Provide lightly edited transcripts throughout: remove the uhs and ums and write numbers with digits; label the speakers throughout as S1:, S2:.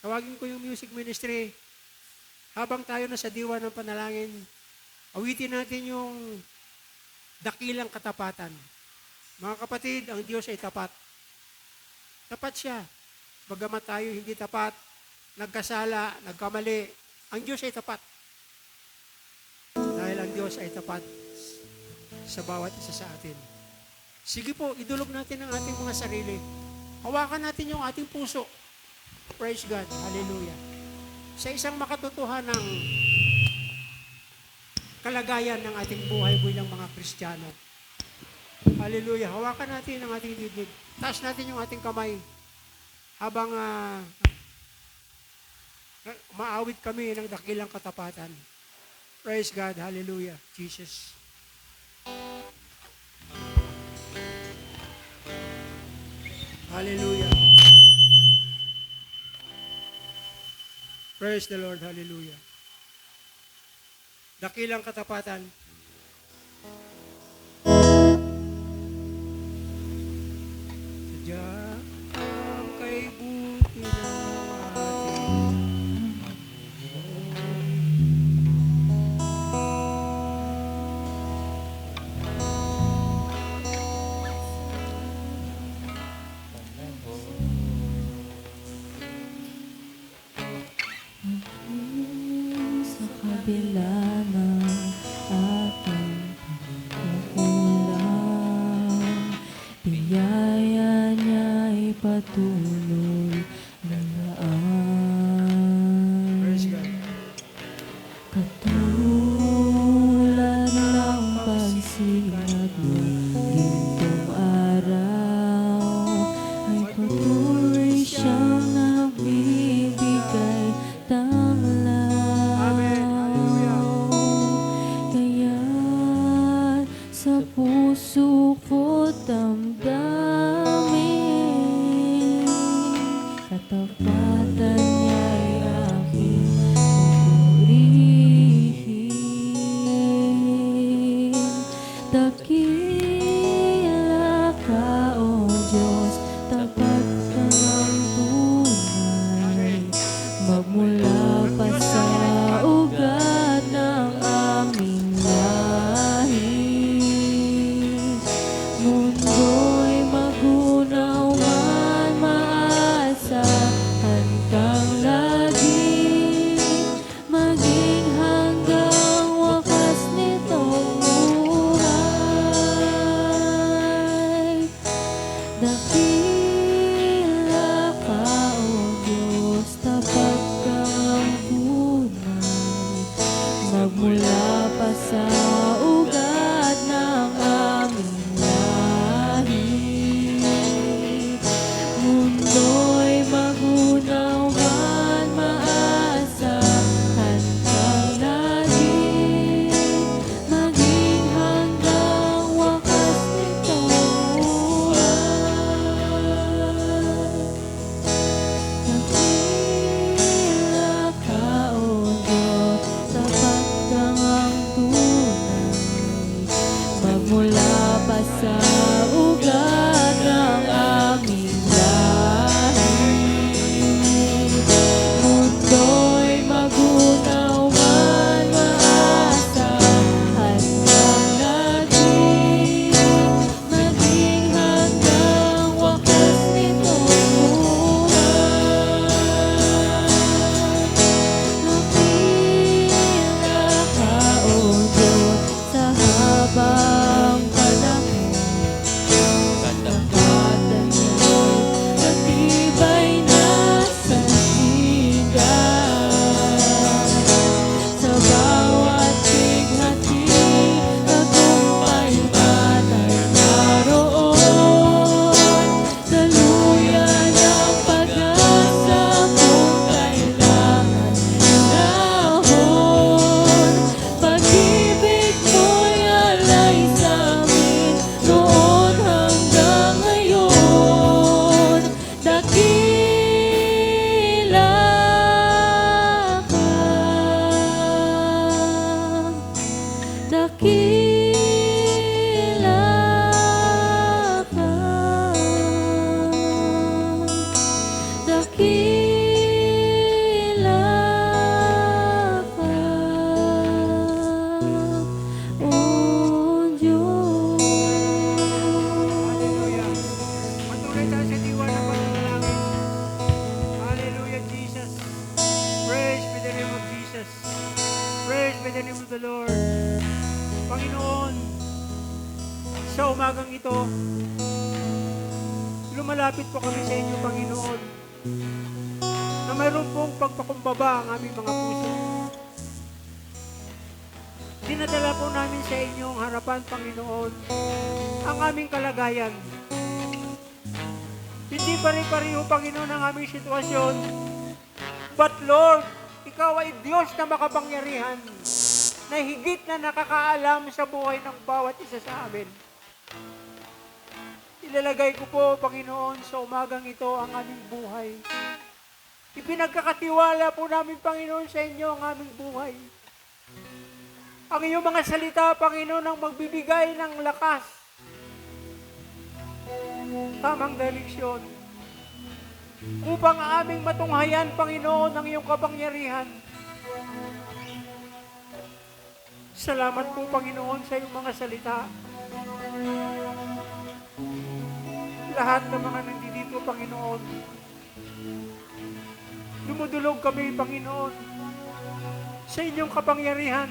S1: Tawagin ko yung music ministry. Habang tayo na sa diwa ng panalangin, awitin natin yung dakilang katapatan. Mga kapatid, ang Diyos ay tapat. Tapat siya. Bagamat tayo hindi tapat, nagkasala, nagkamali, ang Diyos ay tapat. Dahil ang Diyos ay tapat sa bawat isa sa atin. Sige po, idulog natin ang ating mga sarili. Hawakan natin yung ating puso. Praise God. Hallelujah. Sa isang makatotohanang kalagayan ng ating buhay bilang mga Kristiyano. Hallelujah. Hawakan natin ang ating dibdib. Taas natin yung ating kamay habang maawit kami ng dakilang katapatan. Praise God. Hallelujah. Jesus. Hallelujah. Praise the Lord. Hallelujah. Dakilang katapatan. Sadyang kay buti ng ating
S2: sa kabila ng aking pagkukulang, biyaya niya'y patuloy na laan.
S1: Praise God.
S2: Katulad ng pagsikat ng gintong araw, ay patuloy siyang nagbibigay
S1: Amen. Hallelujah.
S2: Kaya't sa puso ko damdamin, katapatan niya'y aking purihin. Dakila ka, O Diyos, tapat ka ng tunay, magmula pa sa ugat ng aming lahi. Mundo'y magunaw man maasahan kang lagi, maging hanggang wakas nitong buhay. Dakila ka, O Diyos, tapat kang tunay, magmula pa sa ugat ng aming lahi. Mundo'y magunaw man maasahan kang lagi, maging hanggang wakas nitong buhay. Dakila ka, O Diyos, tapat kang ang tunay, magmula pa sa ugat ng aming lahi. Mundo'y magunaw man maasahan kang lagi, maging hanggang wakas nitong buhay. Dakila ka, O Diyos, sa habang panahon, katapatan niya'y matibay na sandigan. Sa bawat bighati, tagumpay patay naroon. Daluyan ang pag-asa kung kailangan hinahon. Pag-ibig mo'y alay sa'min noon hanggang ngayon. Dakila ka, dakila ka, dakila
S1: sa umagang ito, lumalapit po kami sa inyo, Panginoon, na mayroon pong pagpakumbaba ang aming mga puso. Dinadala po namin sa inyong harapan, Panginoon, ang aming kalagayan. Hindi pare-pareho, Panginoon, ang aming sitwasyon. But Lord, Ikaw ay Diyos na makapangyarihan, na higit na nakakaalam sa buhay ng bawat isa sa amin. Ilalagay ko po, Panginoon, sa umagang ito ang aming buhay. Ipinagkakatiwala po namin, Panginoon, sa inyo ang aming buhay. Ang iyong mga salita, Panginoon, ang magbibigay ng lakas, tamang direksyon, upang aming matunghayan, Panginoon, ang iyong kapangyarihan. Salamat po, Panginoon, sa iyong mga salita. Lahat ng mga nandito, Panginoon, dumudulog kami, Panginoon, sa inyong kapangyarihan,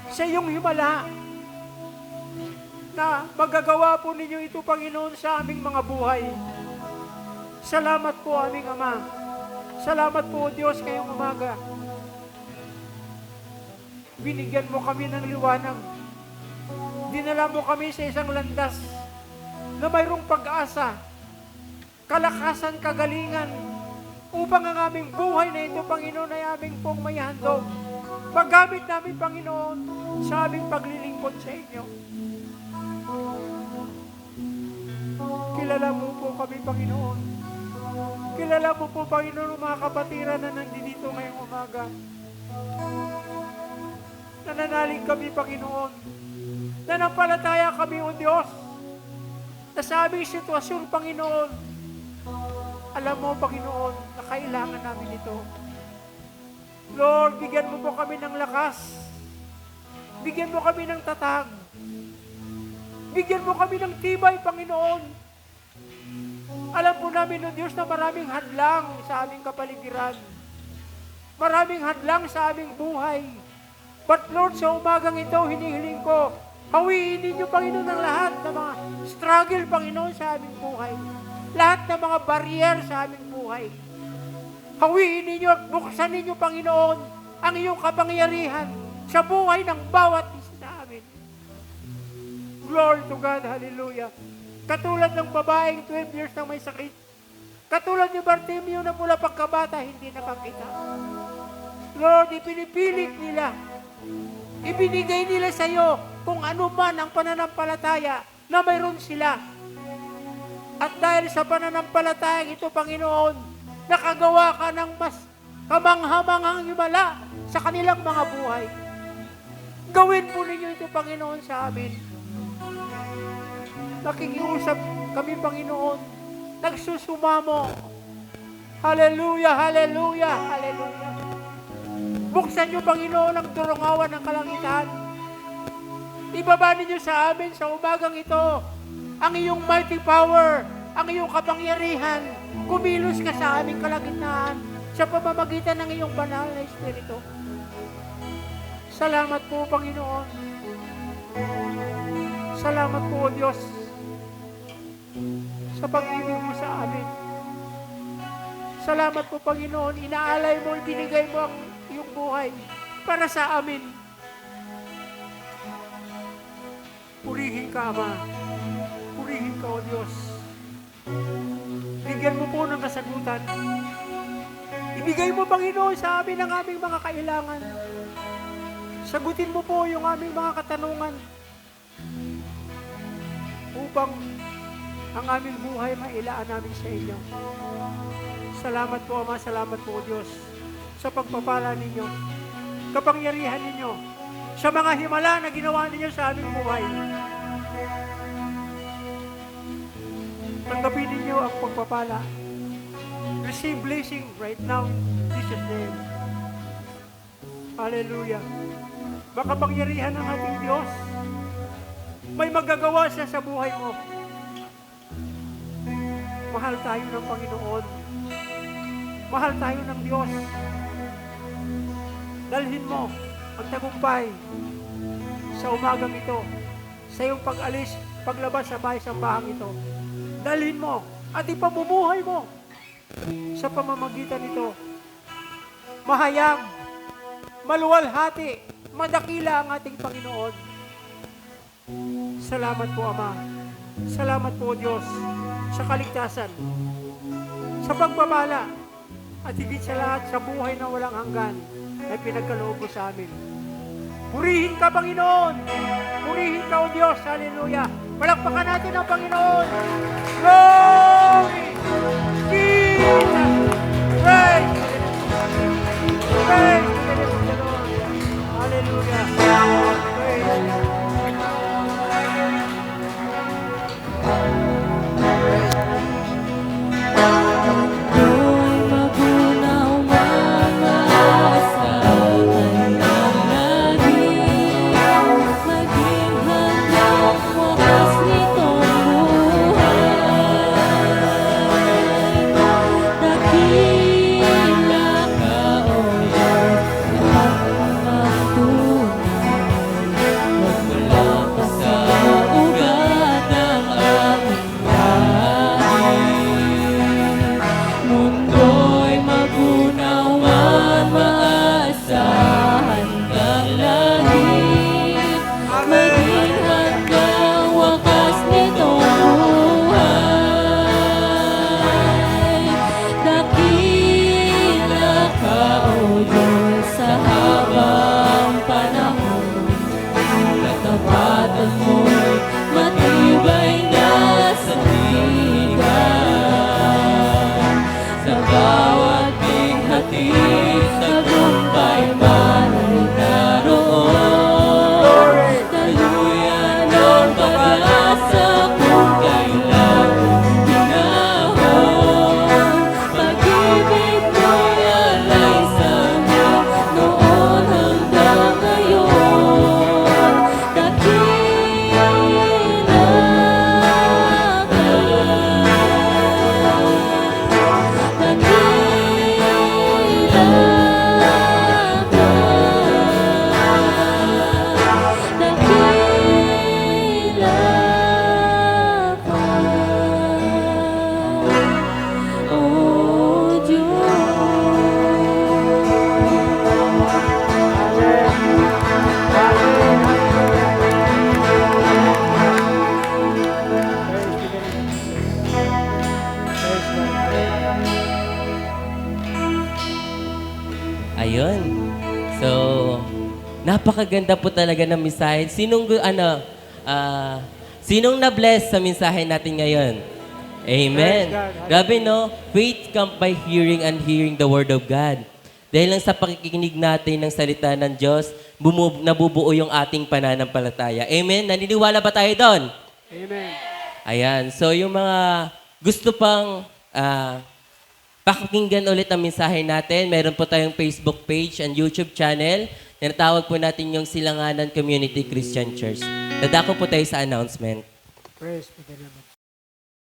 S1: sa iyong himala, na magagawa po ninyo ito, Panginoon, sa aming mga buhay. Salamat po, aming Ama. Salamat po, Diyos, ngayong umaga. Binigyan mo kami ng liwanag. Dinala mo kami sa isang landas na mayroong pag-asa, kalakasan, kagalingan, upang ang aming buhay na ito, Panginoon, ay aming pong may handog. Paggamit namin, Panginoon, sa aming paglilingkod sa inyo. Kilala mo po kami, Panginoon. Kilala mo po, Panginoon, ang mga kapatiran na nandito ngayong umaga. Nananalig kami, Panginoon. Nanampalataya kami, O Diyos, na sa aming sitwasyon, Panginoon, alam mo, Panginoon, na kailangan namin ito. Lord, bigyan mo po kami ng lakas. Bigyan mo kami ng tatag. Bigyan mo kami ng tibay, Panginoon. Alam po namin, O Diyos, na maraming hadlang sa aming kapaligiran. Maraming hadlang sa aming buhay. But Lord, sa umagang ito, hinihiling ko, hawiin ninyo, Panginoon, ng lahat ng mga struggle, Panginoon, sa aming buhay. Lahat ng mga barrier sa aming buhay. Hawiin ninyo at buksan ninyo, Panginoon, ang iyong kapangyarihan sa buhay ng bawat isa sa amin. Glory to God, hallelujah. Katulad ng babaeng 12 years na may sakit. Katulad ni Bartimeo na mula pagkabata, hindi nakakita. Lord, ipinipilit nila. Ibinigay nila sa iyo kung ano man ang pananampalataya na mayroon sila. At dahil sa pananampalataya ito, Panginoon, nakagawa ka ng mas kamanghamanghang himala sa kanilang mga buhay. Gawin po ninyo ito, Panginoon, sa amin. Nakikiusap kami, Panginoon. Nagsusumamo. Hallelujah, hallelujah, hallelujah. Buksan niyo, Panginoon, ang durungawan ng kalangitan. Ibaba ninyo sa amin sa umagang ito ang iyong mighty power, ang iyong kapangyarihan. Kumilos ka sa aming kalagitnaan sa pamamagitan ng iyong banal na Espiritu. Salamat po, Panginoon. Salamat po, Diyos, sa pag-ibig mo sa amin. Salamat po, Panginoon. Inaalay mo, ibinigay mo ang iyong buhay para sa amin. Purihin ka, Ama. Purihin ka, O Diyos. Bigyan mo po ng kasagutan. Ibigay mo, Panginoon, sa amin ang aming mga kailangan. Sagutin mo po yung aming mga katanungan upang ang aming buhay mailaan namin sa inyo. Salamat po, Ama. Salamat po, O Diyos, sa pagpapala ninyo, kapangyarihan ninyo, sa mga himala na ginawa ninyo sa aming buhay. Tanggapin ninyo ang pagpapala. Receive blessing right now in Jesus' name. Hallelujah. Makapangyarihan ng ating Diyos. May magagawa siya sa buhay mo. Mahal tayo ng Panginoon. Mahal tayo ng Diyos. Dalhin mo ang tagumpay sa umagang ito sa sa iyong pag-alis, paglabas sa bahay sa bahang ito. Dalhin mo at ipamumuhay mo sa pamamagitan nito. Mahayag, maluwalhati, madakila ang ating Panginoon. Salamat po, Ama. Salamat po, Diyos, sa kaligtasan, sa pagpapala, at higit sa lahat sa buhay na walang hanggan ay pinagkaloob mo sa amin. Purihin ka, Panginoon! Purihin ka, O Diyos! Hallelujah! Palakpakan natin ang Panginoon! Glory! Jesus! Praise! Praise to the name of the Lord! Hallelujah! Praise!
S2: Ako'y magunaw mag-aasahan ng lagi, maging hanggang wakas nitong buhay. Dakila ka, O Diyos, ang tunay. Magmula ka sa ugat ng aming lahi. Mundo'y magunaw man, maasahan kang langit, maging hanggang wakas nitong buhay. Dakila ka, O Diyos, sa habang panahon. Katapatan mo'y matibay na sa tigan. Sa bawat bighati, tagumpay man ay naroon. Daluyan ang pag-asa kung kailan hinahon. Pag-ibig mo'y alay sa amin noon hanggang ngayon. Dakila ka.
S3: Ayun. So, napakaganda po talaga ng mensahe. Sinong na-bless sa mensahe natin ngayon? Amen.
S1: Praise God.
S3: Grabe, no? Faith comes by hearing and hearing the Word of God. Dahil lang sa pakikinig natin ng salita ng Diyos, nabubuo yung ating pananampalataya. Amen? Naniniwala ba tayo doon?
S1: Amen.
S3: Ayan. So, yung mga gusto pang pakinggan ulit ang mensahe natin, meron po tayong Facebook page and YouTube channel. Tinatawag po natin yung Silanganan Community Christian Church. Dadako po tayo sa announcement.
S1: Praise to the Lord.